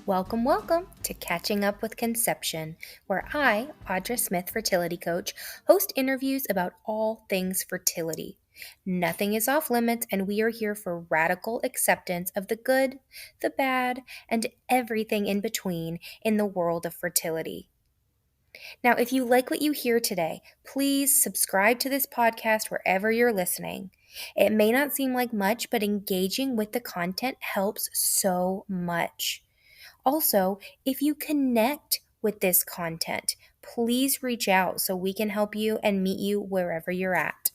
Welcome, welcome to Catching Up with Conception, where I, Audra Smith, fertility coach, host interviews about all things fertility. Nothing is off limits, and we are here for radical acceptance of the good, the bad, and everything in between in the world of fertility. Now, if you like what you hear today, please subscribe to this podcast wherever you're listening. It may not seem like much, but engaging with the content helps so much. Also, if you connect with this content, please reach out so we can help you and meet you wherever you're at.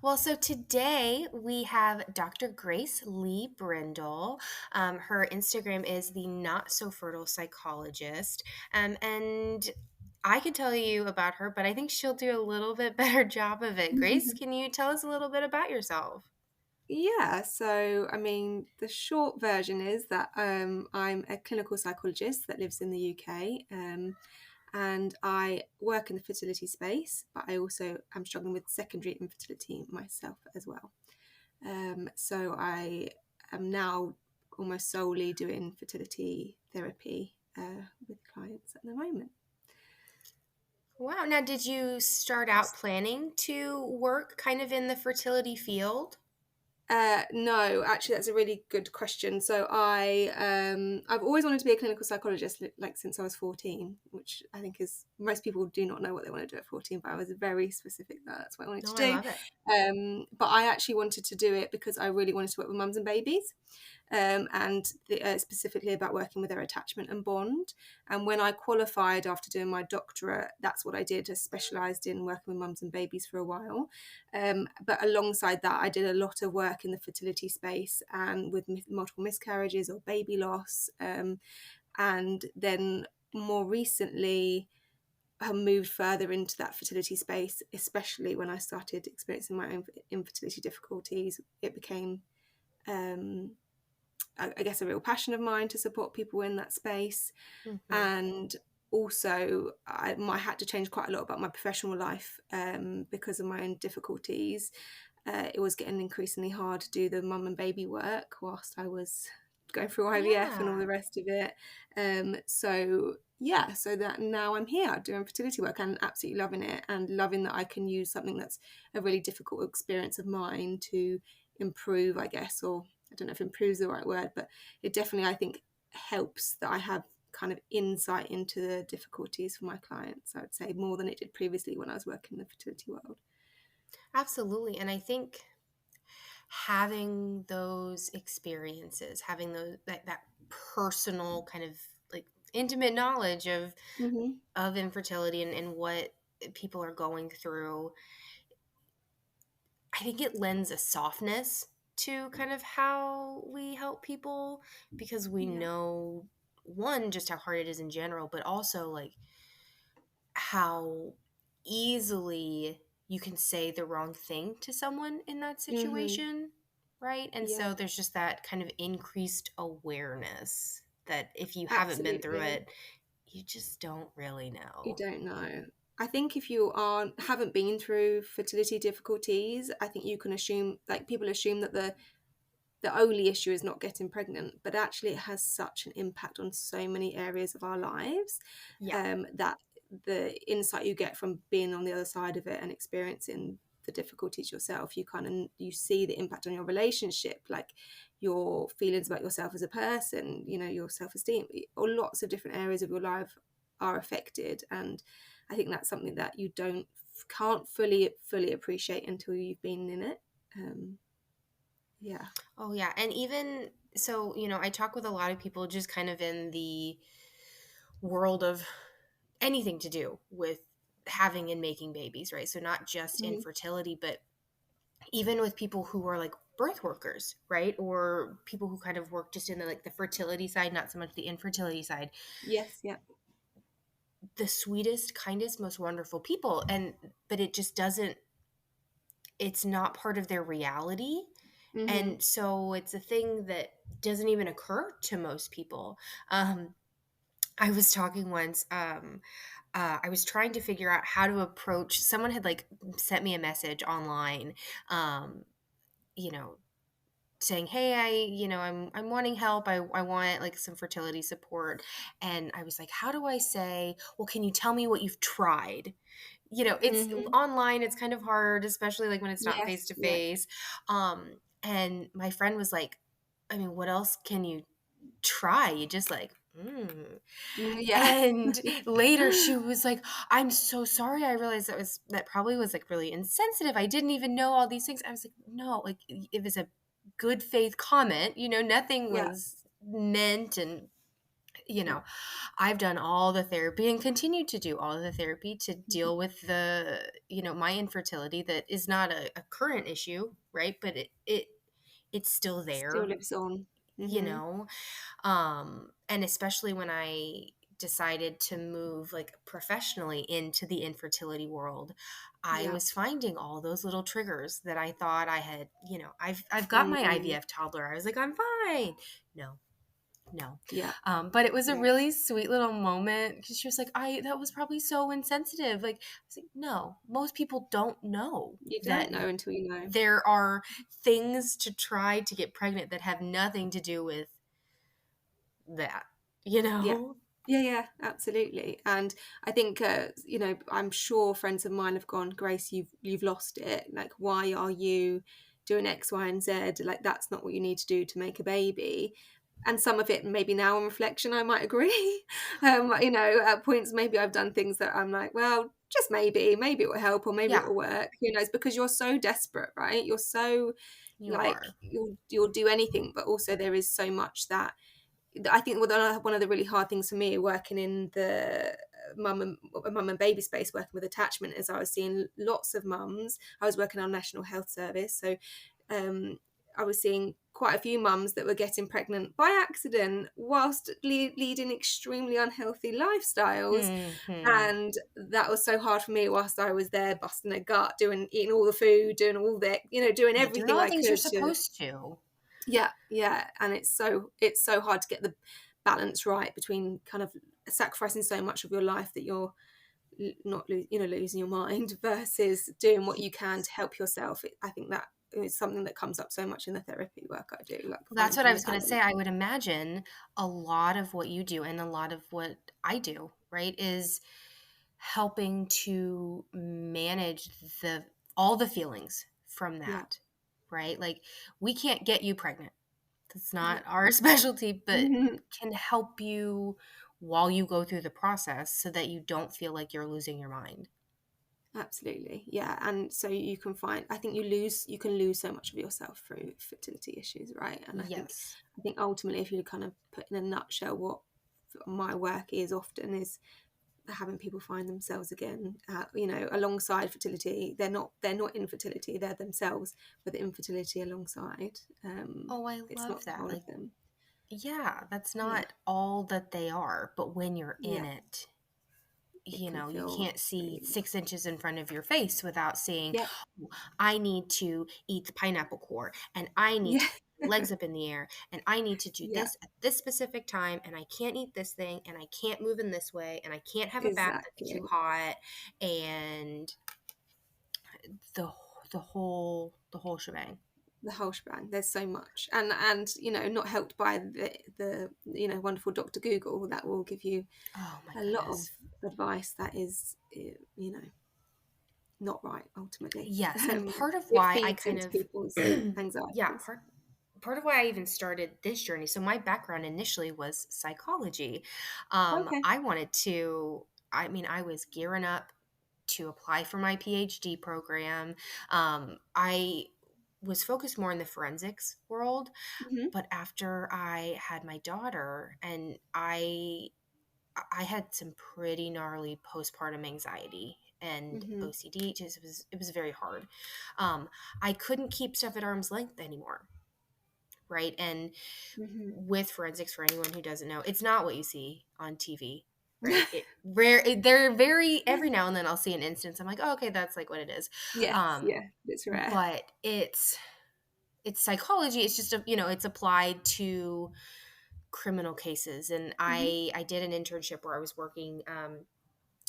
Well, so today we have Dr. Grace Lee-Brindle. Her Instagram is the Not So Fertile Psychologist. And I could tell you about her, but I think she'll do a little bit better job of it. Grace, can you tell us a little bit about yourself? Yeah, so I mean, the short version is that I'm a clinical psychologist that lives in the UK, and I work in the fertility space, but I also am struggling with secondary infertility myself as well. So I am now almost solely doing fertility therapy with clients at the moment. Wow. Now, did you start out planning to work kind of in the fertility field? No, actually, that's a really good question. So I've always wanted to be a clinical psychologist, like since I was 14, which I think is most people do not know what they want to do at 14, but I was very specific that that's what I wanted to No, I do. love it. But I actually wanted to do it because I really wanted to work with mums and babies, and specifically about working with their attachment and bond. And when I qualified after doing my doctorate, that's what I did. I specialised in working with mums and babies for a while. But alongside that, I did a lot of work in the fertility space and with multiple miscarriages or baby loss. And then more recently, I moved further into that fertility space, especially when I started experiencing my own infertility difficulties. It became, I guess, a real passion of mine to support people in that space. Mm-hmm. And also, I had to change quite a lot about my professional life because of my own difficulties. It was getting increasingly hard to do the mum and baby work whilst I was going through IVF and all Yeah. the rest of it. So that now I'm here doing fertility work and absolutely loving it, and loving that I can use something that's a really difficult experience of mine to improve, I guess, or I don't know if improve is the right word, but it definitely, I think, helps that I have kind of insight into the difficulties for my clients, I would say, more than it did previously when I was working in the fertility world. Absolutely. And I think having those experiences, having that personal kind of like intimate knowledge Mm-hmm. of infertility and what people are going through, I think it lends a softness to kind of how we help people because we Yeah, know one just how hard it is in general, but also like how easily you can say the wrong thing to someone in that mm-hmm. situation, right? And Yeah, so there's just that kind of increased awareness that if you haven't been through absolutely. it, you just don't really You know. don't know. I think if you haven't been through fertility difficulties, I think you can assume, like people assume that the only issue is not getting pregnant, but actually it has such an impact on so many areas of our lives, Yeah. that the insight you get from being on the other side of it and experiencing the difficulties yourself, you see the impact on your relationship, like your feelings about yourself as a person, your self-esteem, or lots of different areas of your life are affected. And I think that's something that you can't fully appreciate until you've been in it. Yeah. Oh, yeah. And even so, I talk with a lot of people just kind of in the world of anything to do with having and making babies, right? So not just Mhm. infertility, but even with people who are like birth workers, right? Or people who kind of work just in the fertility side, not so much the infertility side. Yes, yeah. The sweetest, kindest, most wonderful people, but it just doesn't, it's not part of their reality. Mhm. And so it's a thing that doesn't even occur to most people. I was talking once, I was trying to figure out how to approach, someone had like sent me a message online, um, you know, saying, "Hey, I'm wanting help. I want like some fertility support." And I was like, "How do I say, well, can you tell me what you've tried?" It's Mhm. online, it's kind of hard, especially like when it's not face Yes. to Yeah. face. And my friend was like, "I mean, what else can you try? You just like, mm." Yeah. And later she was like, "I'm so sorry. I realized that probably was like really insensitive. I didn't even know all these things." I was like, "No, like it was a good faith comment. Nothing Yeah. was meant." And you Yeah. know, I've done all the therapy and continue to do all the therapy to Mhm. deal with my infertility that is not a current issue, right? But it's still Still there, lives on. you Mhm. know and especially when I decided to move like professionally into the infertility world, I Yeah. was finding all those little triggers that I thought I had. I've got my Mm. IVF toddler. I was like, I'm fine. No, no. Yeah. But it was a Yeah. really sweet little moment because she was like, I that was probably so insensitive. Like, I was like, no, most people don't know You don't that know until you know. there are things to try to get pregnant that have nothing to do with that, you Yeah. know? Yeah, yeah, absolutely. And I think I'm sure friends of mine have gone, Grace, you've lost it. Like, why are you doing X, Y, and Z? Like, that's not what you need to do to make a baby. And some of it, maybe now on reflection, I might agree. At points maybe I've done things that I'm like, well, just maybe it will help or maybe it Yeah, will work. Who knows? Because you're so desperate, right? You're so you like are. you'll do anything, but also there is so much that I think one of the really hard things for me working in the mum and baby space, working with attachment, is I was seeing lots of mums. I was working on National Health Service, so um, I was seeing quite a few mums that were getting pregnant by accident whilst leading extremely unhealthy lifestyles. Mhm. And that was so hard for me whilst I was there busting a gut, eating all the food, doing all the, doing Yeah, doing everything all the I things you're could to. supposed to. Yeah, yeah, and it's so hard to get the balance right between kind of sacrificing so much of your life that you're not losing your mind versus doing what you can to help yourself. I think that is something that comes up so much in the therapy work I do, like That's what I finding the was gonna say. balance. I would imagine a lot of what you do and a lot of what I do, right, is helping to manage the all the feelings from Yeah, that, right? Like, we can't get you pregnant. That's yeah. not our specialty, but Mhm. can help you while you go through the process so that you don't feel like you're losing your mind. Absolutely, yeah. And so I think you can lose so much of yourself through fertility issues, right? And Yes. I think ultimately, if you kind of put in a nutshell what my work is often is having people find themselves again, alongside fertility. They're not infertility, they're themselves, but the infertility alongside. Oh, I It's not love the that. whole Like, of them. yeah, that's Yeah, not all that they are, but when you're in yeah, it, it can you feel can't see really. 6 inches in front of your face without seeing, Yeah, "Oh, I need to eat the pineapple core, and I need yeah, to put my legs up in the air, and I need to do yeah, this at this specific time, and I can't eat this thing, and I can't move in this way, and I can't have a bath that's too exactly. hot," and the the whole shebang. The whole shebang. There's so much, and not helped by the wonderful Dr. Google that will give you Oh my a lot of goodness. advice that is not right ultimately. Yes, and part of It why I feeds kind into of people's yeah, anxieties. part of why I even started this journey. So my background initially was psychology. Okay. I mean, I was gearing up to apply for my PhD program. I was focused more in the forensics world, Hmm. but after I had my daughter and I had some pretty gnarly postpartum anxiety and Hmm. OCD. Just it was very hard. Um, I couldn't keep stuff at arm's length anymore, right? And Hmm. with forensics, for anyone who doesn't know, it's not what you see on TV, right? They're very every now and then I'll see an instance. I'm like, oh, okay, that's like what it is. Yes, Um, yeah, it's rare. but it's psychology. It's just it's applied to criminal cases, and Hmm. I did an internship where I was working.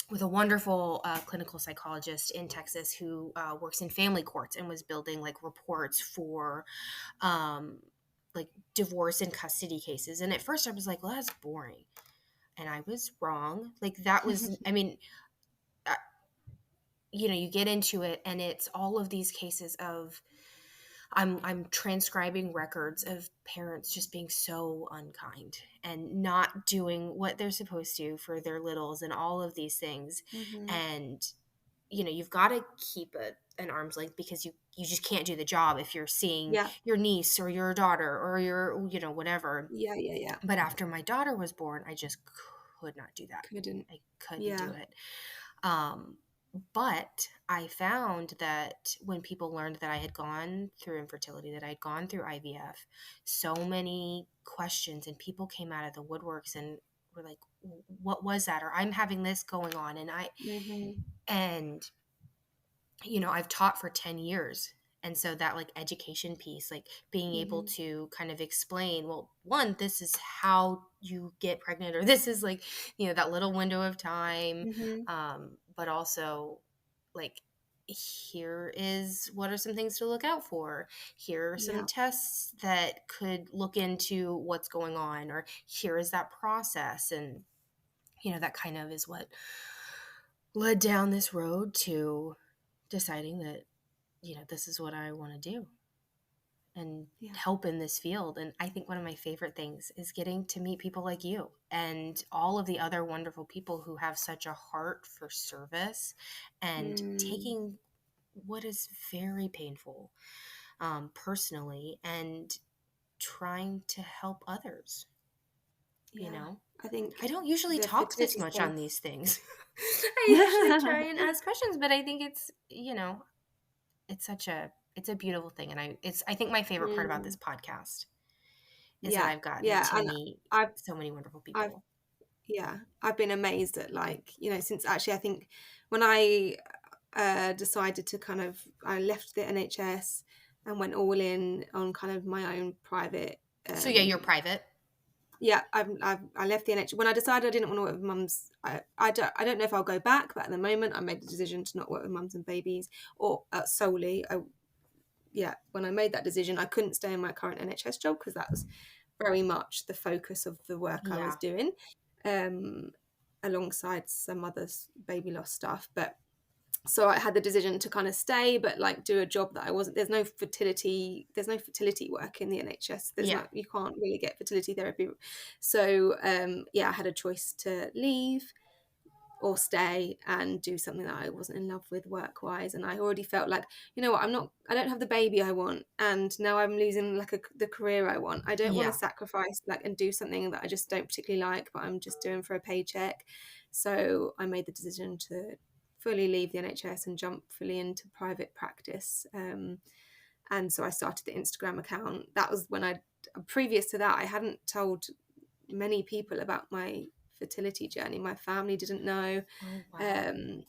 with a wonderful clinical psychologist in Texas who works in family courts and was building like reports for um, like divorce and custody cases. And at first I was like, well, that's boring. And I was wrong. Like that was, I mean, uh, you get into it and it's all of these cases of I'm transcribing records of parents just being so unkind and not doing what they're supposed to for their littles and all of these things. Mm-hmm. And you've got to keep an arm's length because you just can't do the job if you're seeing Yeah. your niece or your daughter or your whatever. Yeah. Yeah. Yeah. But after my daughter was born, I just could not do that. Couldn't. I couldn't do Yeah. it. um but I found that when people learned that I had gone through infertility, that I'd gone through IVF, so many questions and people came out of the woodworks and were like, what was that? Or I'm having this going on. Mm-hmm. And I've taught for 10 years. And so that like education piece, like being able Mm-hmm. to kind of explain, well, one, this is how you get pregnant, or this is like, that little window of time. Mm-hmm. But also like, here is what are some things to look out for. Here are some Yeah. tests that could look into what's going on, or here is that process. And, that kind of is what led down this road to deciding that this is what I want to do and Yeah. help in this field. And I think one of my favorite things is getting to meet people like you and all of the other wonderful people who have such a heart for service and Mm. taking what is very painful personally and trying to help others. Yeah. I I think don't usually the talk this fertility much on space. these things. I usually try and ask questions, but I think it's a beautiful thing. And I think my favorite part about this Mm. podcast is that Yeah. I've gotten Yeah. to And meet I've, so many wonderful I've, people. yeah, I've been amazed at, like, since actually I think when I decided to I left the NHS and went all in on kind of my own private. So yeah, you're private. Yeah, I left the NHS when I decided I didn't want to work with mums. I don't know if I'll go back, but at the moment I made the decision to not work with mums and babies or solely. When I made that decision, I couldn't stay in my current NHS job because that was very much the focus of the work I was Yeah. doing, um, alongside some other baby loss stuff. But so I had the decision to kind of stay, but like do a job that I wasn't. There's no fertility work in the NHS. There's Yeah. not. You can't really get fertility therapy. So I had a choice to leave or stay and do something that I wasn't in love with work wise. And I already felt like, what, I don't have the baby I want. And now I'm losing like the career I want. I don't want to Yeah. sacrifice and do something that I just don't particularly like, but I'm just doing for a paycheck. So I made the decision to fully leave the NHS and jump fully into private practice. And so I started the Instagram account. That was when previous to that, I hadn't told many people about my fertility journey. My family didn't know. Oh wow. Um,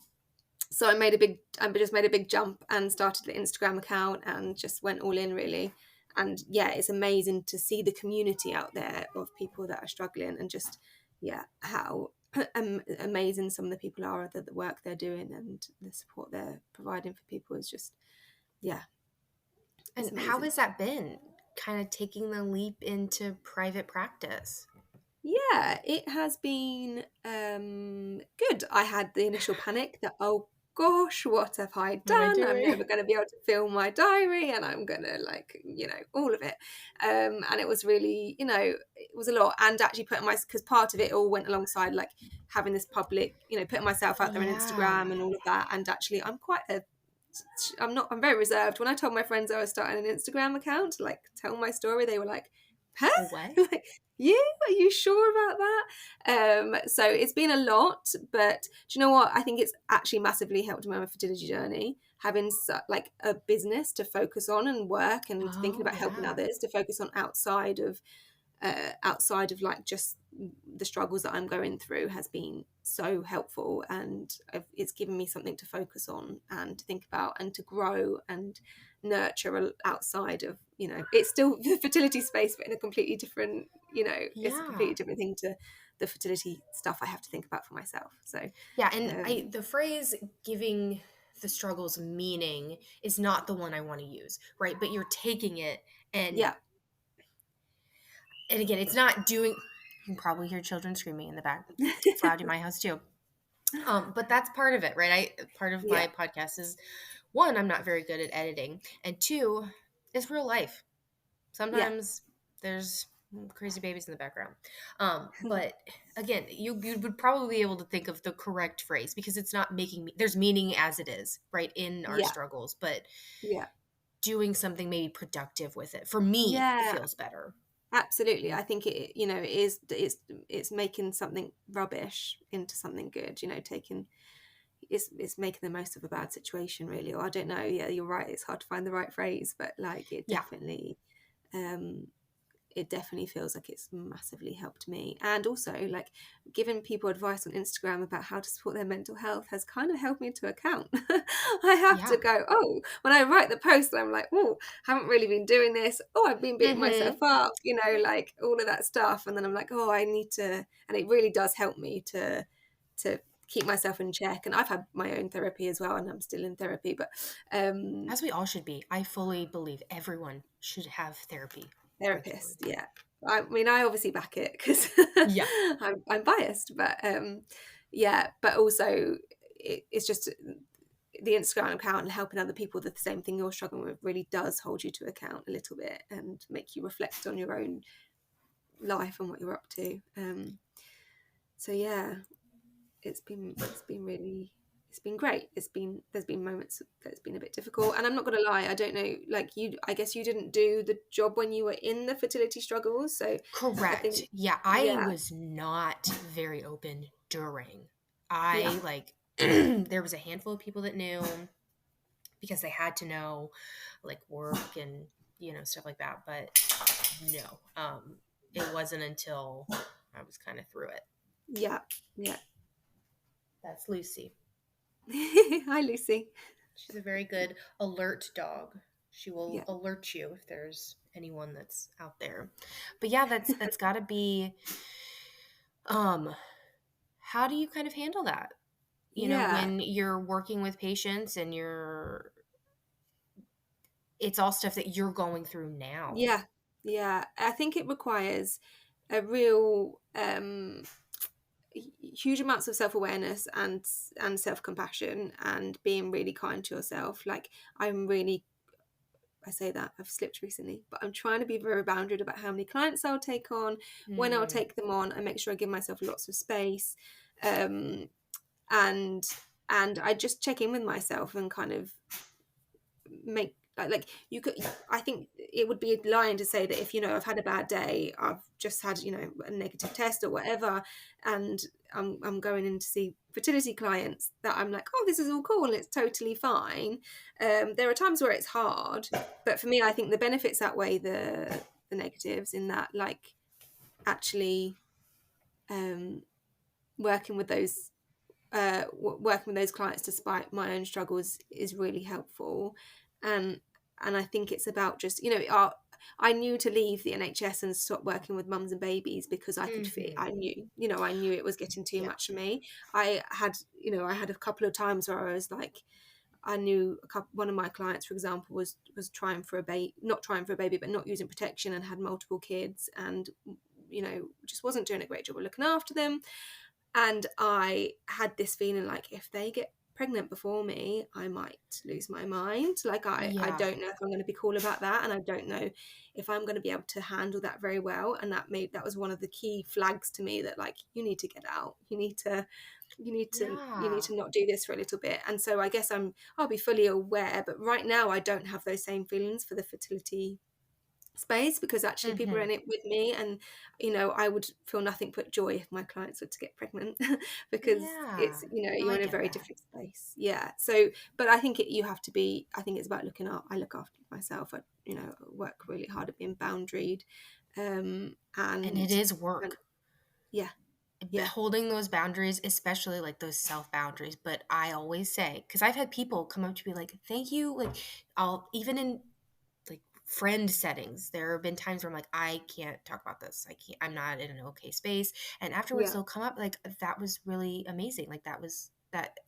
so I just made a big jump and started the Instagram account and just went all in really. And yeah, it's amazing to see the community out there of people that are struggling and just, how amazing some of the people are, that the work they're doing and the support they're providing for people is just, yeah, it's And how amazing. has that been? Kind of taking the leap into private practice. Yeah, it has been good. I had the initial panic that, oh gosh, what have I What am I done? I'm doing? never going to be able to fill my diary and I'm going to, all of it. And it was really, it was a lot. And actually because part of it all went alongside like having this public, putting myself out there on Yeah. Instagram and all of that. And actually, I'm very reserved. When I told my friends I was starting an Instagram account to like tell my story, they were like, huh? What? Like, yeah, are you sure about that? So it's been a lot, but do you know what? I think it's actually massively helped my fertility journey, having like a business to focus on and work and thinking Oh about helping yeah. others, to focus on outside of like just the struggles that I'm going through, has been so helpful. And it's given me something to focus on and to think about and to grow and nurture outside of, it's still the fertility space, but in a completely different, it's a Yeah. completely different thing to the fertility stuff I have to think about for myself. So Yeah, and um, the phrase giving the struggles meaning is not the one I want to use, right? But you're taking it and yeah. again, it's not doing. You can probably hear children screaming in the back. It's loud in my house too. But that's part of it, right? Part of Yeah, my podcast is one, I'm not very good at editing, and two, it's real life. yeah. Sometimes there's crazy babies in the background. But again, you would probably be able to think of the correct phrase because it's not making me. There's meaning as it is, right, in our Yeah, struggles, but yeah, doing something maybe productive with it for me yeah. feels better. Absolutely. I think it is, it's making something rubbish into something good, taking, it's making the most of a bad situation, really. Or I don't know. Yeah, you're right. It's hard to find the right phrase, but like Yeah, um, it definitely feels like it's massively helped me. And also, like, giving people advice on Instagram about how to support their mental health has kind of held me to account. I have to yeah. go, oh, when I write the post, I'm like, oh, haven't really been doing this. Oh, I've been beating myself Mm-hmm. up, like all of that stuff. And then I'm like, oh, I need to, and it really does help me to keep myself in check. And I've had my own therapy as well, and I'm still in therapy, but As we all should be. I fully believe everyone should have therapy regularly. therapist, yeah. I mean, I obviously back it because Yeah. I'm biased, but yeah. But also, it's just the Instagram account and helping other people with the same thing you're struggling with really does hold you to account a little bit and make you reflect on your own life and what you're up to. So yeah, it's been great. There's been moments that it's been a bit difficult, and I'm not gonna lie, I don't know, like you, I guess you didn't do the job when you were in the fertility struggles, so I Correct. think, Yeah, I yeah, was not very open during. yeah, I like there was a handful of people that knew because they had to know like work and stuff like that, but no. It wasn't until I was kind of through it. yeah, yeah. That's Lucy. Hi, Lucy. She's a very good alert dog. She will Yeah, alert you if there's anyone that's out there. But yeah, that's got to be um how do you kind of handle that? yeah, When you're working with patients and it's all stuff that you're going through now. yeah, yeah. I think it requires a real huge amounts of self-awareness and self-compassion and being really kind to yourself. Like, I'm really, I say that I've slipped recently, but I'm trying to be very boundaried about how many clients I'll take on, when I'll Hmm. take them on. I make sure I give myself lots of space, um, and I just check in with myself and kind of make like you could. I think it would be lying to say that if I've had a bad day, I've just had a negative test or whatever, and I'm going in to see fertility clients, that I'm like, oh, this is all cool and it's totally fine. There are times where it's hard, but for me, I think the benefits outweigh the negatives, in that, like, actually um, working with those working with those clients despite my own struggles is really helpful. And I think it's about just, I knew to leave the NHS and stop working with mums and babies because I could feel, Hmm. I knew it was getting too Yeah. much for me. I had a couple of times where I was like, I knew one of my clients, for example, was trying for a baby, not trying for a baby, but not using protection, and had multiple kids, and just wasn't doing a great job of looking after them. And I had this feeling like, if they get pregnant before me, I might lose my mind. Like, I Yeah. don't know if I'm going to be cool about that. And I don't know if I'm going to be able to handle that very well. And that was one of the key flags to me, that, like, you need to get out. You need Yeah. to not do this for a little bit. And so I guess I'll be fully aware. But right now I don't have those same feelings for the fertility space, because actually people are Hmm. in it with me, and I would feel nothing but joy if my clients were to get pregnant, because Yeah. it's, No, you're I in a get very that. different space. Yeah. So, but I think you have to be, I think it's about I look after myself. I work really hard at being boundaried, And it is and work. yeah, But yeah, holding those boundaries, especially like those self boundaries. But I always say, because I've had people come up to me like, thank you. Like, I'll even in like friend settings. There have been times where I'm like, I can't talk about this. I'm not in an okay space. And afterwards Yeah. they'll come up like, that was really amazing. Like that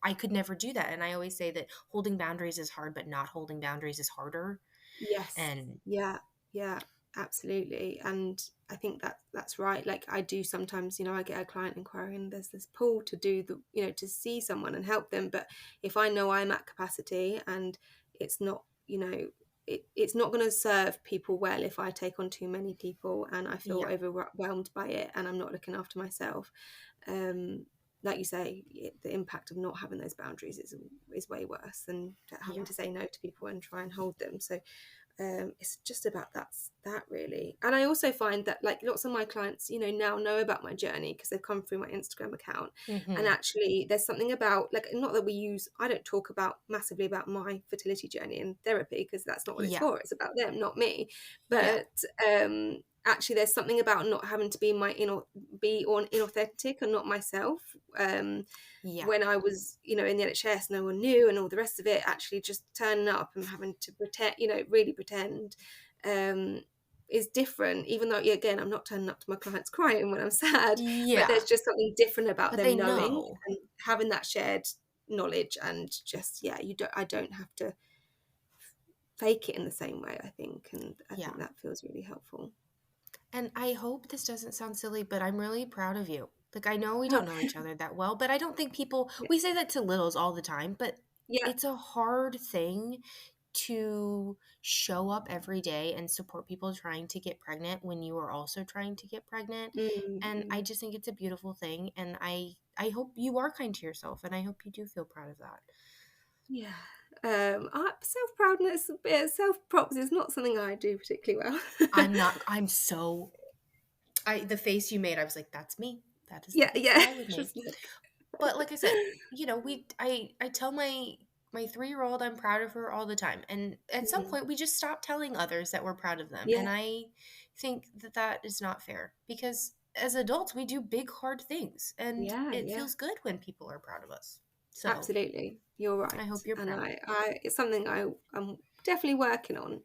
I could never do that. And I always say that holding boundaries is hard, but not holding boundaries is harder. Yes. And Yeah. Yeah. Absolutely. And I think that that's right. Like I do sometimes, I get a client inquiry and there's this pull to do to see someone and help them. But if I know I'm at capacity and it's not, it's not going to serve people well if I take on too many people and I feel yeah, overwhelmed by it and I'm not looking after myself. Um, like you say, the impact of not having those boundaries is way worse than having yeah. to say no to people and try and hold them. So it's just about that really. And I also find that like lots of my clients now know about my journey because they've come through my Instagram account. And Mm-hmm. actually there's something about, like, not that I don't talk about massively about my fertility journey in therapy because that's not what it's Yeah. for. It's about them, not me. Yeah. But actually there's something about not having to be inauthentic and not myself. Yeah. When I was, in the NHS, no one knew and all the rest of it, actually just turning up and having to pretend, really pretend, is different. Even though, again, I'm not turning up to my clients crying when I'm sad, but Yeah. there's just something different about But they them knowing know. and having that shared knowledge and just, yeah, I don't have to fake it in the same way, I think. And I Yeah. think that feels really helpful. And I hope this doesn't sound silly, but I'm really proud of you. Like, I know we don't know each other that well, but I don't think Yeah. we say that to littles all the time, but Yeah. it's a hard thing to show up every day and support people trying to get pregnant when you are also trying to get pregnant. And I Mm-hmm. just think it's a beautiful thing. And I hope you are kind to yourself, and I hope you do feel proud of that. Yeah. Self proudness, self props is not something I do particularly well. I'm not, I'm so, the face you made, I was like, that's me. That is the Yeah, face that yeah. I would make. Just like, But like I said, I tell my 3-year-old I'm proud of her all the time. And at some mm, point we just stop telling others that we're proud of them. yeah, And I think that that is not fair because as adults we do big hard things and yeah, it yeah. feels good when people are proud of us. So, Absolutely, you're I right, hope you're and proud. it's something I'm definitely working on.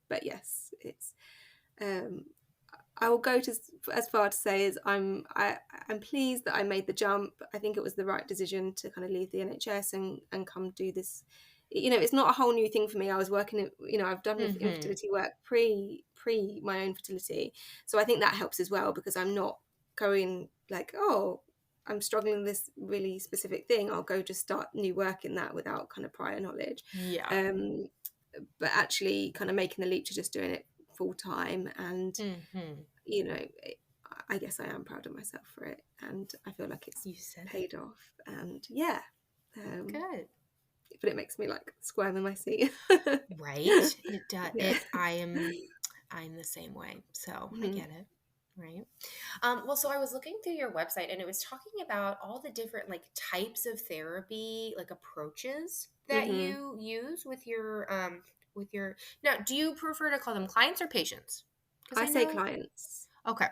But yes, it's um, I will go to as far to say as I'm pleased that I made the jump. I think it was the right decision to kind of leave the NHS and come do this. It's not a whole new thing for me. I was working in, I've done Mhm. infertility work pre my own fertility, so I think that helps as well because I'm not going like, oh, I'm struggling with this really specific thing. I'll go just start new work in that without kind of prior knowledge. Yeah. Um, but actually kind of making the leap to just doing it full time and Mhm. you know, I guess I am proud of myself for it, and I feel like it's You said it. paid off. And yeah, um, Good. but it makes me like squirm in my seat. Right? It does. Yeah. I'm the same way. So, I Mhm. get it. Right. Well, so I was looking through your website and it was talking about all the different like types of therapy, like approaches that Mhm. you use with your now, do you prefer to call them clients or patients? Because I I say know clients. okay.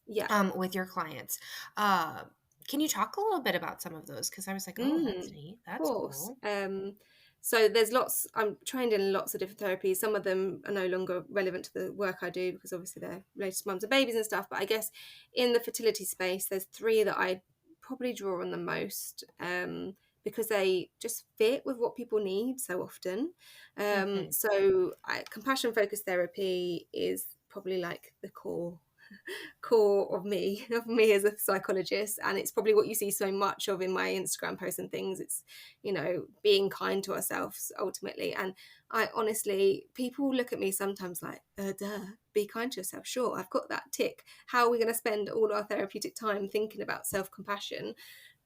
Yeah. With your clients. Uh can you talk a little bit about some of those? Because I was like, oh, that's neat. Of That's course. cool. So there's lots. I'm trained in lots of different therapies. Some of them are no longer relevant to the work I do because obviously they're related to mums and babies and stuff. But I guess in the fertility space, there's three that I probably draw on the most because they just fit with what people need so often. Mm-hmm. Compassion focused therapy is probably like the core of me as a psychologist, and it's probably what you see so much of in my Instagram posts and things. It's being kind to ourselves ultimately. And I honestly, people look at me sometimes like, duh, be kind to yourself. Sure, I've got that tick. How are we going to spend all our therapeutic time thinking about self-compassion?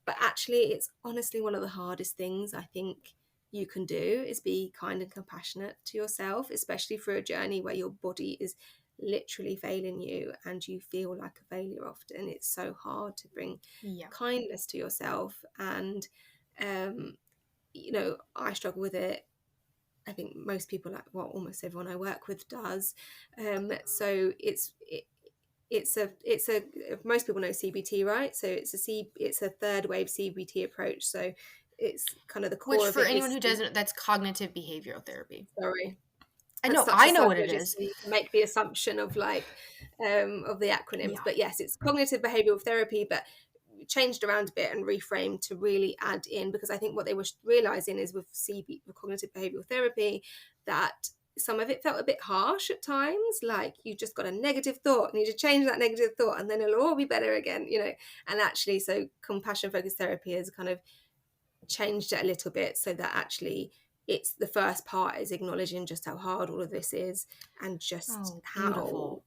But actually it's honestly one of the hardest things I think you can do is be kind and compassionate to yourself, especially for a journey where your body is literally failing you and you feel like a failure often. It's so hard to bring Yeah. kindness to yourself. And um I struggle with it. I think most people, like, well, almost everyone I work with does. So it's a most people know CBT, right? So it's a third wave CBT approach. So it's kind of the Which core of for it anyone is who doesn't, that's cognitive behavioral therapy. sorry. I As know, such a I know what it psychologist, is. you make the assumption of of the acronyms, Yeah. but yes, it's cognitive behavioral therapy, but changed around a bit and reframed to really add in, because I think what they were realizing is with CB, with cognitive behavioral therapy, that some of it felt a bit harsh at times, like you just got a negative thought, need to change that negative thought and then it'll all be better again, and actually, so compassion focused therapy has kind of changed it a little bit, so that actually it's the first part is acknowledging just how hard all of this is, and just Oh, how beautiful.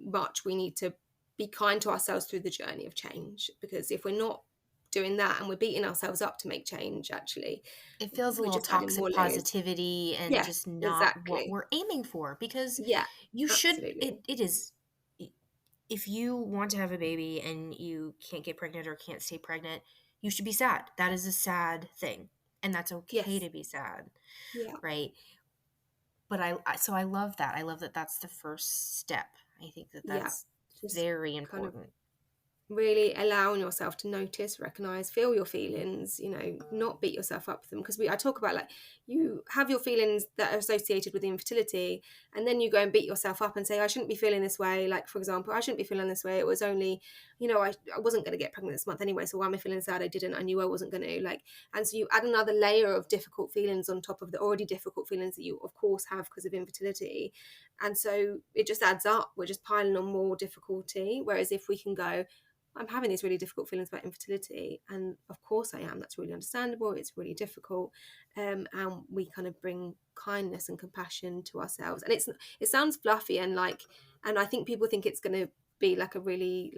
much we need to be kind to ourselves through the journey of change, because if we're not doing that and we're beating ourselves up to make change, actually It feels a we're little just adding toxic more layers. positivity and Yes, just not what exactly. we're aiming for, because Yeah, you should absolutely. it is if you want to have a baby and you can't get pregnant or can't stay pregnant, you should be sad. That is a sad thing. And that's okay Yes. to be sad, Yeah. right? But so I love that. I love that that's the first step. I think that Yeah, that's just very kind of important. really allowing yourself to notice, recognize, feel your feelings, not beat yourself up for them, because I talk about, like, you have your feelings that are associated with infertility, and then you go and beat yourself up and say, I shouldn't be feeling this way. Like, for example, I shouldn't be feeling this way, it was only, I wasn't going to get pregnant this month anyway, so why am I feeling sad? I didn't, I knew I wasn't going to, like. And so you add another layer of difficult feelings on top of the already difficult feelings that you of course have because of infertility, and so it just adds up. We're just piling on more difficulty, whereas if we can go, I'm having these really difficult feelings about infertility, and of course I am. That's really understandable. It's really difficult, and we kind of bring kindness and compassion to ourselves. And it sounds fluffy and and I think people think it's going to be like a really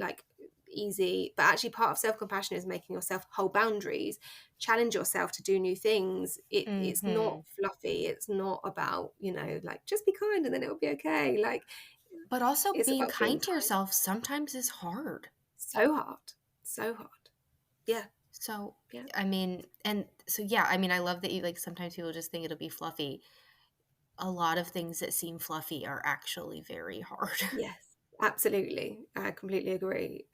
easy, but actually part of self-compassion is making yourself hold boundaries, challenge yourself to do new things. It's not Hmm. fluffy. It's not about like just be kind and then it'll be okay. Like, But also it's being about being kind to kind. yourself sometimes is hard. So hard, so hard. Yeah, So, yeah, I mean, and so yeah, I mean, I love that you like sometimes people just think it'll be fluffy. A lot of things that seem fluffy are actually very hard. yes, absolutely. I completely agree.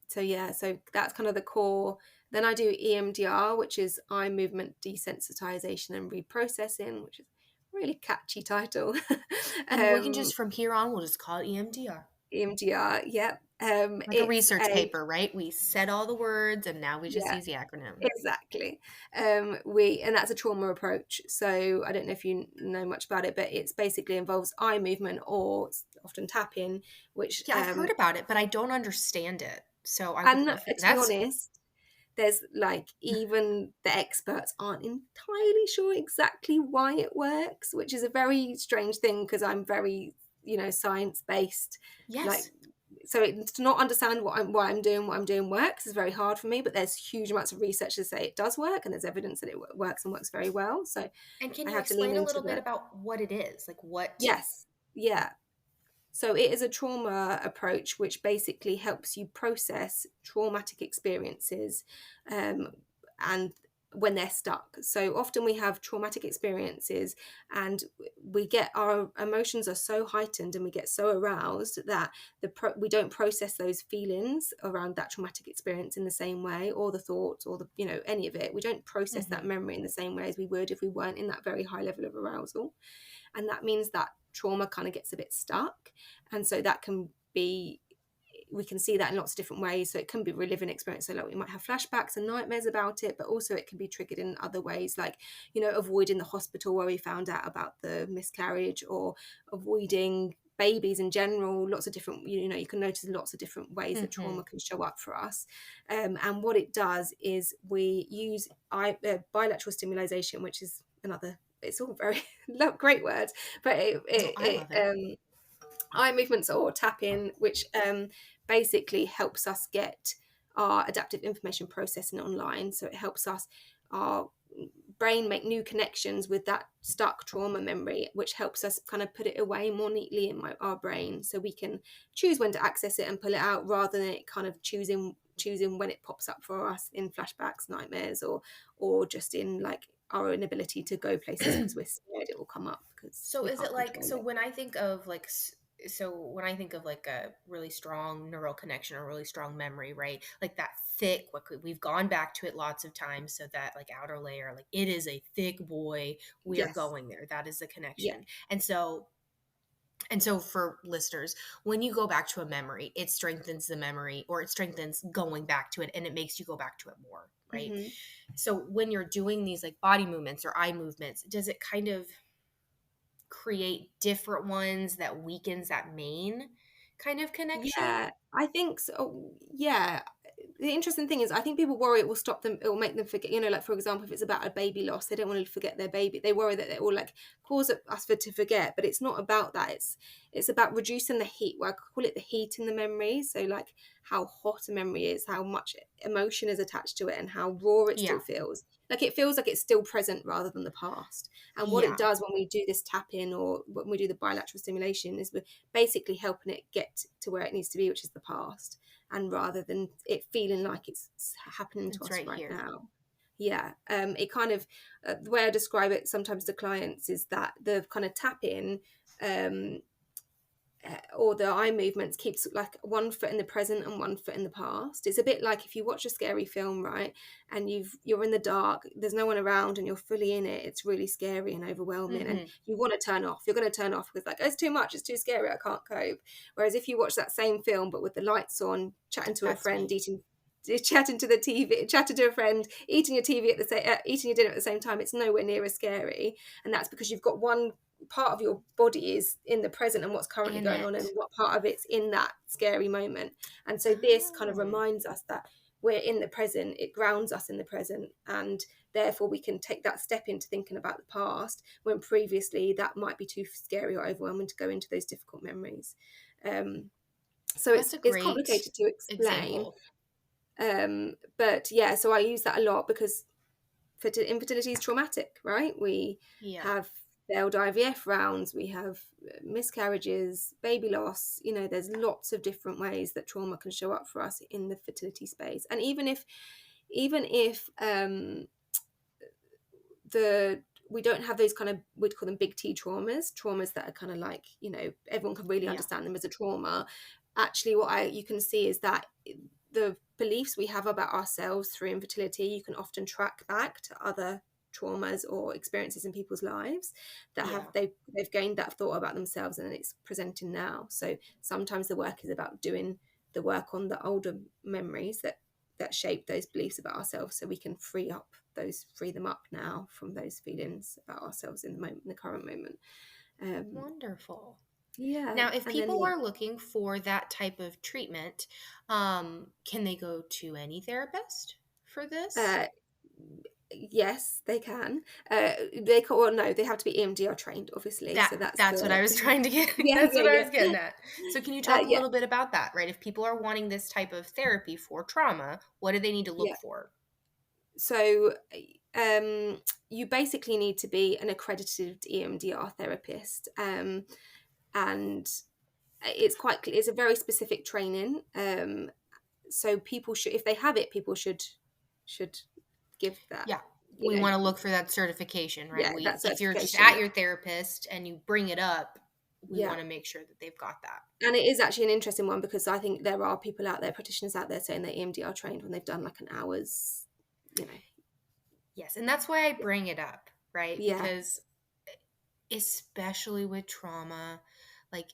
So yeah, so that's kind of the core. Then I do EMDR, which is eye movement desensitization and reprocessing, which is a really catchy title. And we can um, just from here on, we'll just call it EMDR. EMDR, yeah. Like a It's research a paper, right? We said all the words and now we just Yeah, use the acronym. exactly. We and that's a trauma approach. So I don't know if you know much about it, but it's basically involves eye movement or often tapping, which Yeah, I've heard about it, but I don't understand it. So I would and love for to be that's honest, there's even the experts aren't entirely sure exactly why it works, which is a very strange thing because I'm very science based, like. yes. So to not understand why I'm doing what I'm doing works is very hard for me. But there's huge amounts of research to say it does work, and there's evidence that it works and works very well. So And can I you have to lean explain a into little bit the about what it is? Like what yes, yeah. So it is a trauma approach which basically helps you process traumatic experiences, um, and when they're stuck. So often we have traumatic experiences and we get our emotions are so heightened and we get so aroused that we don't process those feelings around that traumatic experience in the same way, or the thoughts, or the any of it. We don't process that hmm memory in the same way as we would if we weren't in that very high level of arousal, and that means that trauma kind of gets a bit stuck, and so that can be, we can see that in lots of different ways. So it can be reliving experience, so like we might have flashbacks and nightmares about it, but also it can be triggered in other ways, like avoiding the hospital where we found out about the miscarriage, or avoiding babies in general. Lots of different, you can notice lots of different ways that hmm trauma can show up for us. And what it does is we use bilateral stimulation, which is another, it's all very great words, but No, I love it. eye movements or tapping, which basically helps us get our adaptive information processing online. So it helps us, our brain, make new connections with that stuck trauma memory, which helps us kind of put it away more neatly in our brain, so we can choose when to access it and pull it out, rather than it kind of choosing when it pops up for us in flashbacks, nightmares, or just in like our inability to go places because we're scared it will come up because So we is it can't like control so it. when I think of like so when I think of like a really strong neural connection or really strong memory, right? Like that thick, what we've gone back to it lots of times. So that like outer layer, like it is a thick boy. We are Yes. going there. That is the Yeah. connection. And so for listeners, when you go back to a memory, it strengthens the memory or it strengthens going back to it and it makes you go back to it more, right? Hmm. So when you're doing these like body movements or eye movements, does it kind of create different ones that weakens that main kind of connection? Yeah, I think so. Yeah. The interesting thing is, I think people worry it will stop them, it will make them forget. Like for example, if it's about a baby loss, they don't want to forget their baby. They worry that it will like cause us to forget, but it's not about that. It's about reducing the heat. Well, I call it the heat in the memory. So like how hot a memory is, how much emotion is attached to it, and how raw it still Yeah. feels. Like it feels like it's still present rather than the past. And what it Yeah. does when we do this tap in or when we do the bilateral stimulation is we're basically helping it get to where it needs to be, which is the past, and rather than it feeling like it's happening to It's us right right here. now. Yeah. It kind of the way I describe it sometimes to clients is that the kind of tap in, um, or the eye movements keeps like one foot in the present and one foot in the past. It's a bit like if you watch a scary film, right, and you're in the dark, there's no one around and you're fully in it. It's really scary and overwhelming and Mm-hmm. you want to turn off. You're going to turn off because like, it's too much, it's too scary, I can't cope. Whereas if you watch that same film but with the lights on, chatting to a That's friend, me. chatting to the TV, chatting to a friend, eating your TV at the same, eating your dinner at the same time, it's nowhere near as scary. And that's because you've got one part of your body is in the present and what's currently In going on and it. what part of it's in that scary moment. And so this kind of Oh, reminds us that we're in the present, it grounds us in the present, and therefore we can take that step into thinking about the past when previously that might be too scary or overwhelming to go into those difficult memories. So that's a it's great complicated to explain, example. but yeah, so I use that a lot because infertility is traumatic, right? We Yeah. have failed IVF rounds, we have miscarriages, baby loss. There's lots of different ways that trauma can show up for us in the fertility space. And even if the we don't have those kind of, we'd call them big T traumas that are kind of like, everyone can really Yeah. understand them as a trauma. Actually, what you can see is that the beliefs we have about ourselves through infertility, you can often track back to other traumas or experiences in people's lives that have Yeah. they've gained that thought about themselves and it's presenting now. So sometimes the work is about doing the work on the older memories that shape those beliefs about ourselves, so we can free them up now from those feelings about ourselves in the moment, in the current moment. um Wonderful. yeah, Now, if and then people are looking for that type of treatment, can they go to any therapist for this? uh yes, they can. They can, well, no, they have to be EMDR trained, obviously. So that's That's what the I was trying to get. yeah, That's what I yeah, was getting at. So can you yeah, talk a yeah, little bit about that, right? If people are wanting this type of therapy for trauma, what do they need to yeah. look for? So you basically need to be an accredited EMDR therapist, and it's a very specific training. So people should, if they have it, people should give that. Yeah. You We know, want to look for that certification, right? yeah, that If you're just certification. at Yeah, your therapist and you bring it up, we yeah. want to make sure that they've got that. And it is actually an interesting one because I think there are people out there, practitioners out there, saying they're EMDR trained when they've done like an hour's, you know, Yes, and that's why I bring it up, right? yeah, Because especially with trauma, like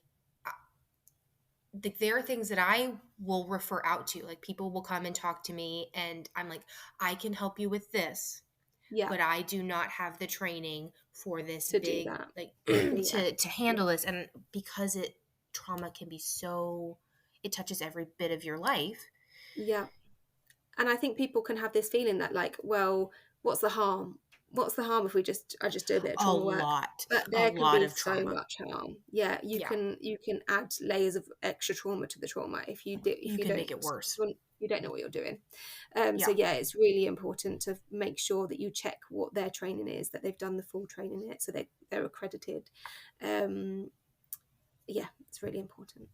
there are things that I will refer out to. Like people will come and talk to me, and I'm like, I can help you with this, yeah, but I do not have the training for this to do big, that. like Yeah, to handle this. And because trauma can be so, it touches every bit of your life. yeah. And I think people can have this feeling that like, well, what's the harm? What's the harm if I just do a bit of A trauma work? lot, But a there can lot be of so trauma. much harm. Yeah, Yeah, you can add layers of extra trauma to the trauma if you you can don't make it worse. you don't know what you're doing. So Yeah. yeah, it's really important to make sure that you check what their training is, that they've done the full training in it, so they're accredited. Um, yeah, it's really important.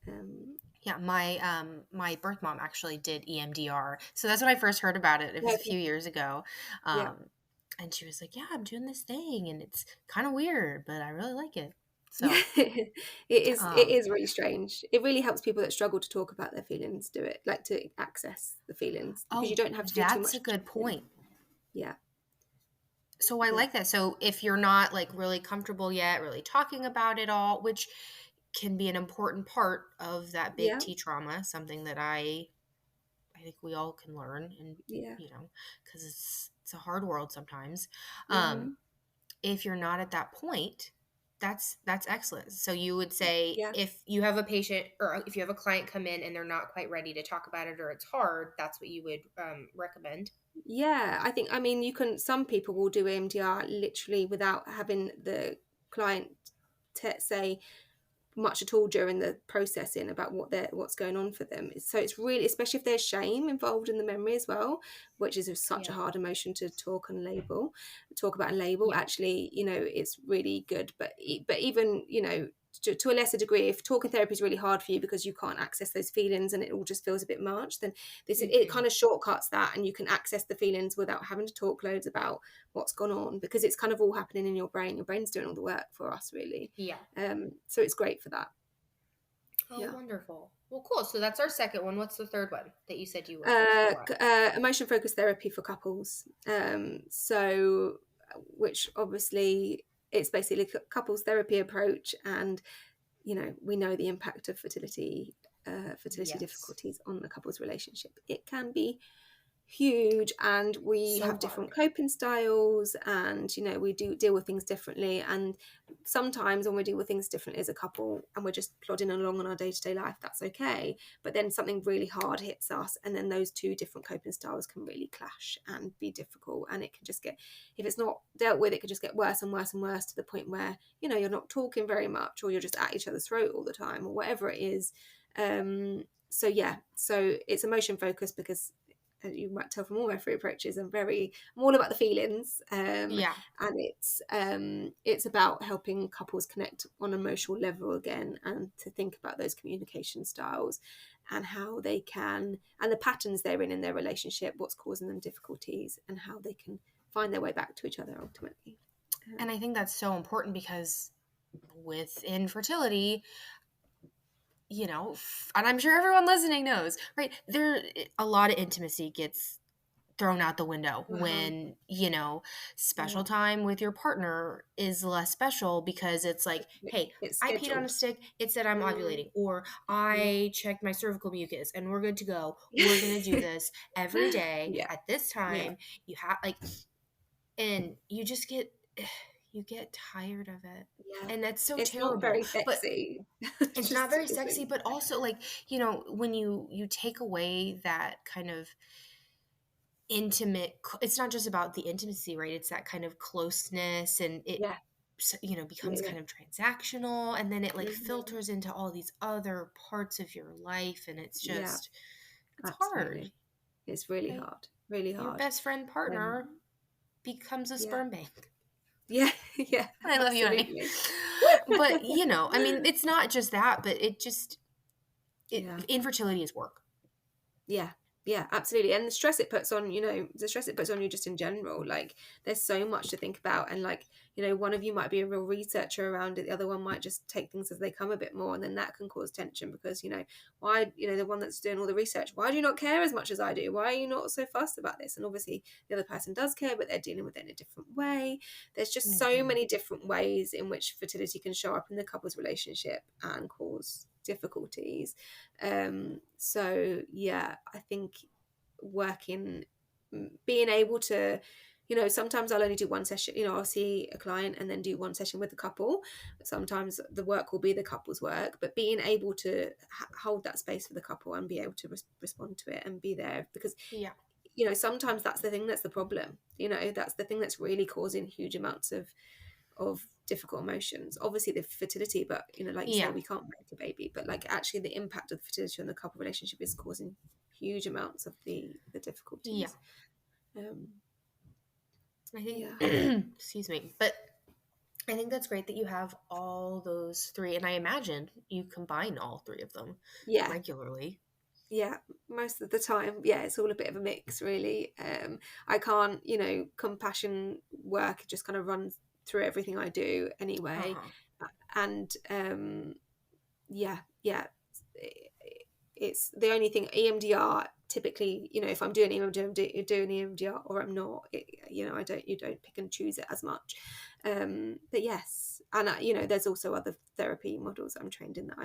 Um, Yeah, my birth mom actually did EMDR. So that's when I first heard about it. It was a okay. few years ago. Yeah. And she was like, "Yeah, I'm doing this thing and it's kind of weird, but I really like it." So, Yeah, it is. It um, is really strange. It really helps people that struggle to talk about their feelings do it, like to access the feelings, because you oh, don't have to do too that's a much good talking. point. Yeah, So I yeah, like that. So if you're not like really comfortable yet, really talking about it all, which can be an important part of that big yeah, T trauma, something that I think we all can learn, and yeah. because it's a hard world sometimes. Um, Hmm. if you're not at that point, that's excellent. So you would say Yeah. if you have a patient or if you have a client come in and they're not quite ready to talk about it or it's hard, that's what you would recommend. Yeah, I mean, you can, some people will do EMDR literally without having the client say much at all during the processing about what's going on for them. So it's really, especially if there's shame involved in the memory as well, which is such a Yeah. hard emotion to talk about and label. Yeah. Actually, it's really good. But even, to a lesser degree, if talking therapy is really hard for you because you can't access those feelings and it all just feels a bit much, then it Hmm. kind of shortcuts that, and you can access the feelings without having to talk loads about what's gone on, because it's kind of all happening in your brain. Your brain's doing all the work for us, really. Yeah. So it's great for that. Oh, Yeah. wonderful. Well, cool. So that's our second one. What's the third one that you said you work with a lot? Emotion focused therapy for couples. So, which obviously it's basically a couples therapy approach, and we know the impact of fertility Yes. difficulties on the couple's relationship. It can be huge, and we So have different hard. coping styles, and we do deal with things differently. And sometimes when we deal with things differently as a couple and we're just plodding along on our day-to-day life, that's okay. But then something really hard hits us, and then those two different coping styles can really clash and be difficult, and it can just get, if it's not dealt with, it could just get worse and worse and worse, to the point where you're not talking very much, or you're just at each other's throat all the time, or whatever it is. So yeah, so it's emotion focused because, as you might tell from all my three approaches, I'm all about the feelings, Yeah. and it's about helping couples connect on an emotional level again, and to think about those communication styles and how they can, and the patterns they're in their relationship, what's causing them difficulties, and how they can find their way back to each other ultimately. And I think that's so important because with infertility, and I'm sure everyone listening knows, right? There, a lot of intimacy gets thrown out the window Uh-huh. when, Yeah, special time with your partner is less special because it's like, hey, it's I peed on a scheduled. stick, it said I'm Mm, ovulating, or yeah. I checked my cervical mucus and we're good to go. We're going to do this every day Yeah, at this yeah, time. You have like, and you just get, you get tired of it. yeah. And that's so It's not very terrible. But sexy. it's not Just very sexy, isn't. but also like, when you take away that kind of intimate, it's not just about the intimacy, right? It's that kind of closeness, and it Yeah, becomes yeah, kind of transactional, and then it like hmm, filters into all these other parts of your life, and yeah, it's hard, absolutely. It's really right? hard, really Your hard. best friend partner Um, becomes a yeah, sperm bank. yeah, yeah, I love you, honey. absolutely. But I mean, it's not just that, but Yeah. infertility is work. Yeah, yeah, absolutely. And the stress it puts on, the stress it puts on you just in general. Like, there's so much to think about. And, like, one of you might be a real researcher around it, the other one might just take things as they come a bit more. And then that can cause tension because, why, the one that's doing all the research, why do you not care as much as I do? Why are you not so fussed about this? And obviously the other person does care, but they're dealing with it in a different way. There's just so Hmm. many different ways in which fertility can show up in the couple's relationship and cause difficulties. So yeah, I think working, being able to, sometimes I'll only do one session. I'll see a client and then do one session with the couple. Sometimes the work will be the couple's work, but being able to hold that space for the couple and be able to respond to it and be there, because Yeah. sometimes that's the thing that's the problem. That's the thing that's really causing huge amounts of difficult emotions. Obviously the fertility, but like you say, Yeah. we can't make a baby, but like actually the impact of the fertility on the couple relationship is causing huge amounts of the Yeah. difficulties. um I think, yeah, excuse me, but I think that's great that you have all those three, and I imagine you combine all three of them yeah, regularly. yeah, most of the time, yeah, it's all a bit of a mix, really. I can't, compassion work just kind of runs through everything I do Uh anyway. huh. and yeah, yeah, it's the only thing. EMDR typically, if I'm doing EMDR, I'm doing EMDR, or I'm not. You don't pick and choose it as much. But yes, and there's also other therapy models I'm trained in that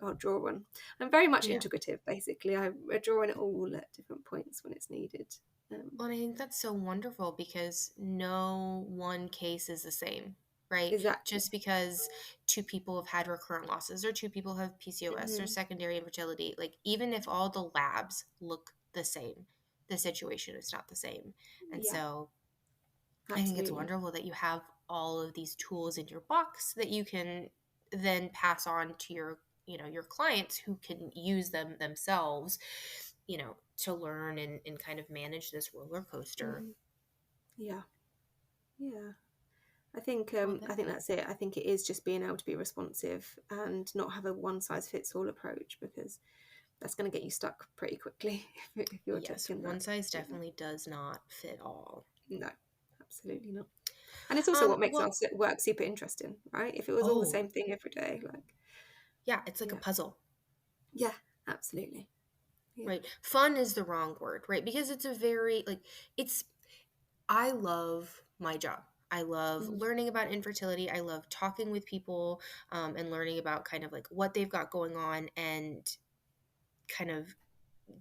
I'll draw on. I'm very much Yeah. integrative, basically. I draw on it all at different points when it's needed. Well, I think that's so wonderful because no one case is the same, right? Exactly. Just because two people have had recurrent losses or two people have PCOS or Hmm. secondary infertility, like even if all the labs look the same, the situation is not the same. And Yeah, so I think it's absolutely. wonderful that you have all of these tools in your box that you can then pass on to your clients who can use them themselves, to learn and kind of manage this roller coaster. Hmm. Yeah, yeah. Well, I think that's it. I think it is just being able to be responsive and not have a one size fits all approach, because that's going to get you stuck pretty quickly if you're yes, taking that. one size Yeah. definitely does not fit all. No, absolutely not. And it's also what makes our Well, work super interesting, right? If it was all the oh, same thing every day, like, yeah, it's like a yeah, puzzle, yeah, absolutely. Yeah. right? Fun is the wrong word, right? Because it's a very, like, it's, I love my job. I love Mm-hmm. learning about infertility. I love talking with people, and learning about kind of like what they've got going on and kind of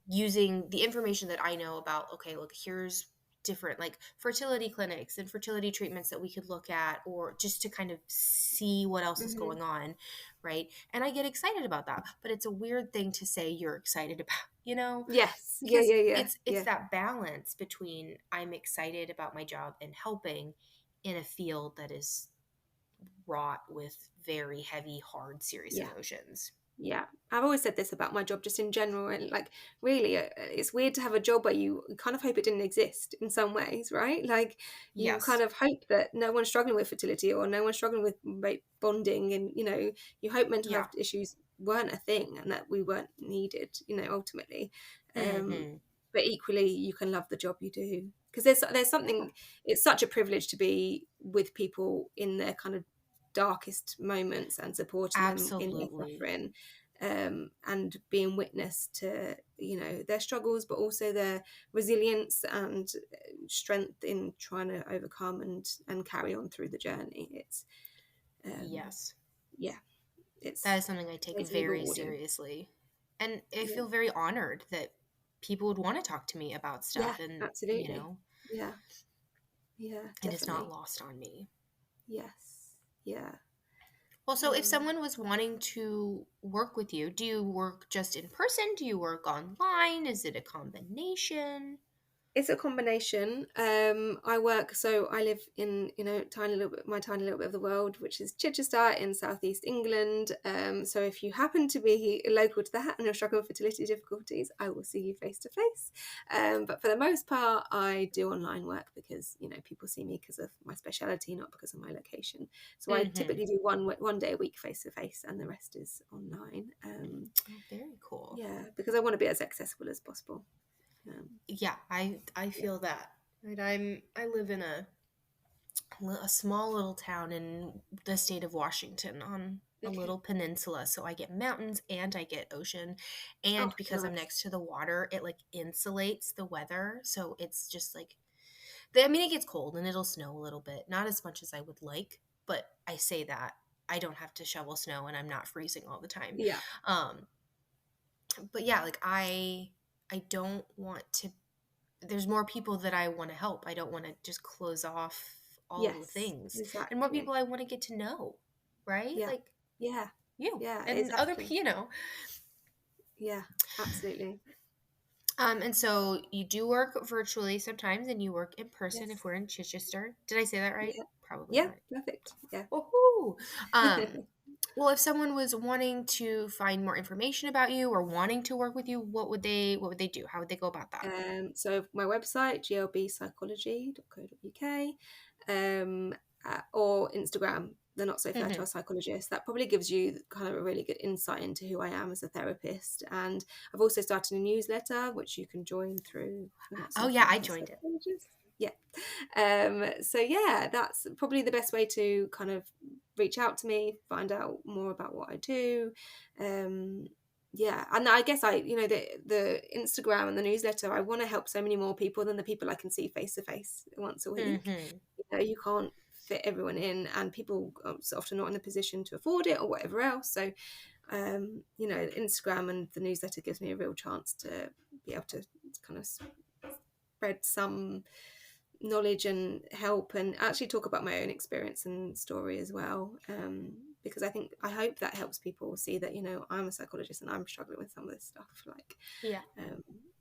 using the information that I know about, okay, look, here's different like fertility clinics and fertility treatments that we could look at, or just to kind of see what else is Mm-hmm. going on, right? And I get excited about that. But it's a weird thing to say you're excited about, Yes. Yeah. because Yeah. Yeah. it's Yeah. that balance between I'm excited about my job and helping in a field that is wrought with very heavy, hard, serious Yeah. emotions. Yeah, I've always said this about my job, just in general, and like, really, it's weird to have a job where you kind of hope it didn't exist in some ways, right? Like, you kind Yes. of hope that no one's struggling with fertility or no one's struggling with bonding, and you hope mental Yeah. health issues weren't a thing and that we weren't needed, ultimately. Um, Hmm. but equally, you can love the job you do, because there's Yeah. something. It's such a privilege to be with people in their kind of darkest moments and supporting them in their Absolutely. suffering, and being witness to their struggles, but also their resilience and strength in trying to overcome and carry on through the journey. It's Yes. yeah, That it's is something I take it's very rewarding. seriously. And I Yeah, feel very honored that people would want to talk to me about yeah, stuff, and absolutely. Yeah, yeah, it is not definitely. lost on me. Yes, yeah. Well, so if um someone was wanting to work with you, do you work just in person? Do you work online? Is it a combination? It's a combination. I work, so I live in, my tiny little bit of the world, which is Chichester in southeast England. So if you happen to be local to that and you're struggling with fertility difficulties, I will see you face to face. But for the most part, I do online work because people see me because of my speciality, not because of my location. So I Mm-hmm. typically do one day a week face to face, and the rest is online. Oh, very cool. Yeah, because I want to be as accessible as possible. Um, Yeah, I yeah. feel that. Right, I live in a small little town in the state of Washington on a Okay. little peninsula. So I get mountains and I get ocean. Oh, And because I'm nice. next to the water, it like insulates the weather. So it's just like, I mean, it gets cold and it'll snow a little bit, not as much as I would like, but I say that I don't have to shovel snow and I'm not freezing all the time. Yeah. Um, but yeah, like I don't want to, there's more people that I want to help. I don't want to just close off all of the Yes, things. And more people exactly. I want to get to know, right? Yeah. Like Yeah. you Yeah, and other exactly. people. Yeah, absolutely. And so you do work virtually sometimes and you work in person if Yes. we're in Chichester. Did I say that right? Yeah. Probably Yeah, not. perfect. Yeah. Woohoo! Well, if someone was wanting to find more information about you or wanting to work with you, what would they do? How would they go about that? So my website, glbpsychology.co.uk, or Instagram, the Not So Hmm. Fertile Psychologist. That probably gives you kind of a really good insight into who I am as a therapist. And I've also started a newsletter, which you can join through the Not Oh So yeah, I Fertile joined it. Psychologist. Yeah. So yeah, that's probably the best way to kind of reach out to me, find out more about what I do. Yeah, and I guess the Instagram and the newsletter, I want to help so many more people than the people I can see face to face once a week. Mm-hmm. You can't fit everyone in, and people are so often not in a position to afford it or whatever else. So Instagram and the newsletter gives me a real chance to be able to kind of spread some knowledge and help, and actually talk about my own experience and story as well, because I hope that helps people see that I'm a psychologist and I'm struggling with some of this stuff, like Yeah.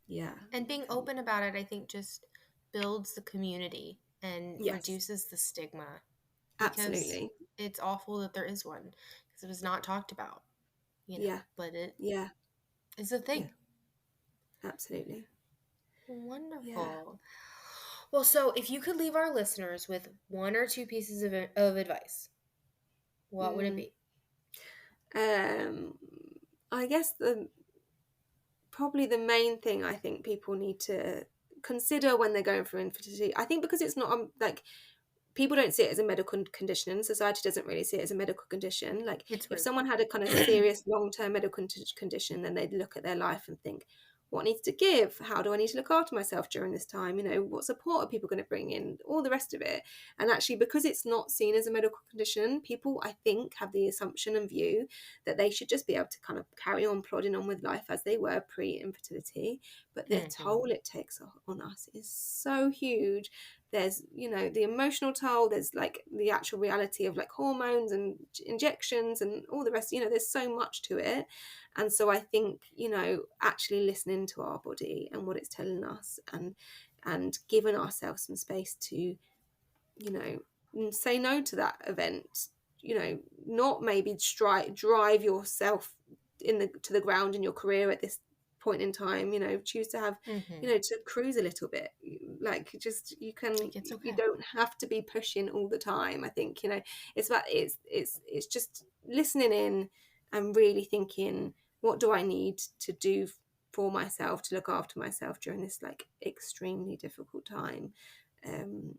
yeah. And being open about it, I think, just builds the community and Yes, reduces the stigma, because absolutely. it's awful that there is one, because it was not talked about, Yeah, but it yeah, is a yeah, thing. absolutely. Yeah. Wonderful. Well, so if you could leave our listeners with one or two pieces of advice, what would it mm. be? um I guess probably the main thing I think people need to consider when they're going through infertility, I think, because it's not like, people don't see it as a medical condition, and society doesn't really see it as a medical condition. Like, It's if rude. someone had a kind of serious long-term medical condition, then they'd look at their life and think, what needs to give? How do I need to look after myself during this time? What support are people going to bring in? All the rest of it. And actually, because it's not seen as a medical condition, people, I think, have the assumption and view that they should just be able to kind of carry on plodding on with life as they were pre-infertility. But the Mm-hmm. toll it takes on us is so huge. There's the emotional toll, there's like the actual reality of like hormones and injections and all the rest. There's so much to it. And so I think actually listening to our body and what it's telling us, and giving ourselves some space to say no to that event, not maybe drive yourself to the ground in your career at this point in time. Choose to have, Mm-hmm. to cruise a little bit. Like, just, Like, it's you okay. don't have to be pushing all the time. I think it's just listening in and really thinking, what do I need to do for myself to look after myself during this like extremely difficult time. um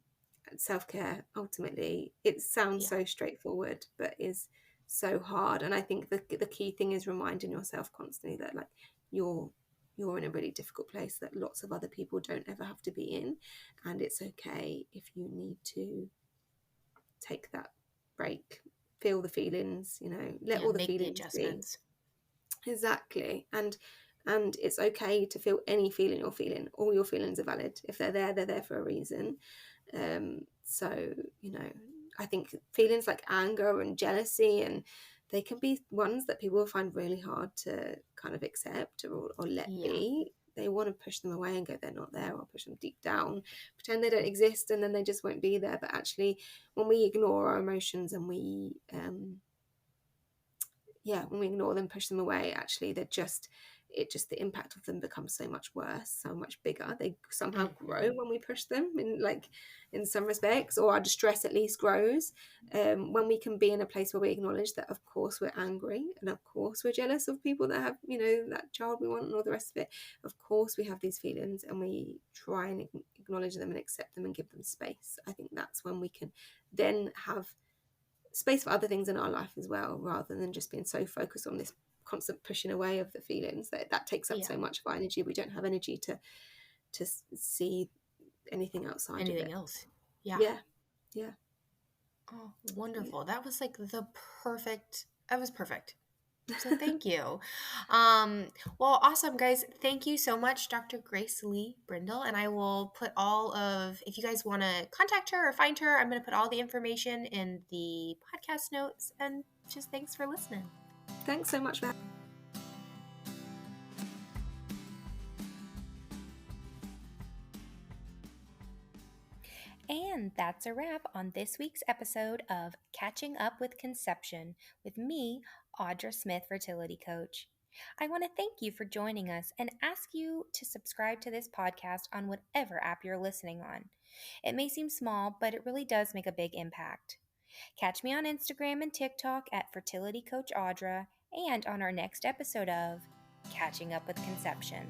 Self-care, ultimately, it sounds Yeah. so straightforward but is so hard. And I think the key thing is reminding yourself constantly that, like, you're in a really difficult place that lots of other people don't ever have to be in, and it's okay if you need to take that break, feel the feelings, let Yeah. all the Make the feelings be. adjustments. Exactly. And it's okay to feel any feeling you're feeling. All your feelings are valid. If they're there for a reason. So, I think feelings like anger and jealousy, and they can be ones that people find really hard to kind of accept or let Yeah. be. They want to push them away and go, they're not there, or push them deep down, pretend they don't exist, and then they just won't be there. But actually, when we ignore our emotions and when we ignore them, push them away, actually the impact of them becomes so much worse, so much bigger. They somehow Mm-hmm. grow when we push them, in some respects, or our distress at least grows. When we can be in a place where we acknowledge that, of course, we're angry, and of course we're jealous of people that have, that child we want, and all the rest of it. Of course we have these feelings, and we try and acknowledge them and accept them and give them space. I think that's when we can then have space for other things in our life as well, rather than just being so focused on this constant pushing away of the feelings that takes up Yeah. so much of our energy. We don't have energy to see anything outside of Anything it. else? Yeah. Yeah, yeah. Oh, So, yeah. wonderful. That was like that was perfect. So thank you. Well, awesome, guys. Thank you so much, Dr. Grace Lee Brindle. And I will put if you guys want to contact her or find her, I'm going to put all the information in the podcast notes. And just thanks for listening. Thanks so much for And that's a wrap on this week's episode of Catching Up with Conception with me, Audra Smith, fertility coach. I want to thank you for joining us and ask you to subscribe to this podcast on whatever app you're listening on. It may seem small, but it really does make a big impact. Catch me on Instagram and TikTok at Fertility Coach Audra and on our next episode of Catching Up with Conception.